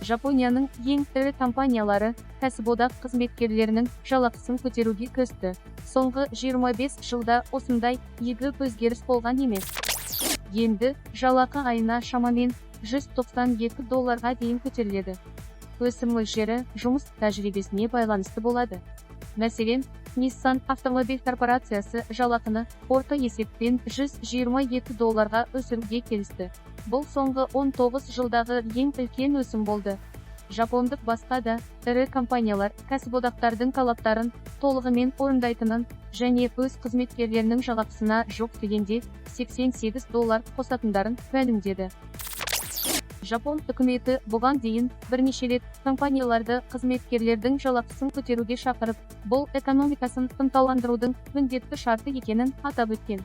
Жапонияның ең ірі компаниялары кәсіподақ қызметкерлерінің жалақысын көтеруге көшті. Соңғы 25 жылда осындай игі өзгеріс болған емес. Енді жалақы айына шамамен $192 дейін көтеріледі. Өсім мөлшері жұмыс тәжірибесіне байланысты болады. Мәселен, Nissan автомобиль корпорациясы жалақыны орта есеппен $122 өсіруге келісті. Бұл соңғы 19 жылдағы ең үлкен өсім болды. Жапондық басқа да ірі компаниялар кәсіподақтардың талаптарын толығымен орындайтынын және өз қызметкерлерінің жалақысына жоқ дегенде $88 қосатындарын мәлімдеді. Жапон үкіметі бұған дейін бірнеше рет компанияларды қызметкерлердің жалақысын көтеруге шақырып, бұл экономикасын ынталандырудың міндетті шарты екенін атап өткен.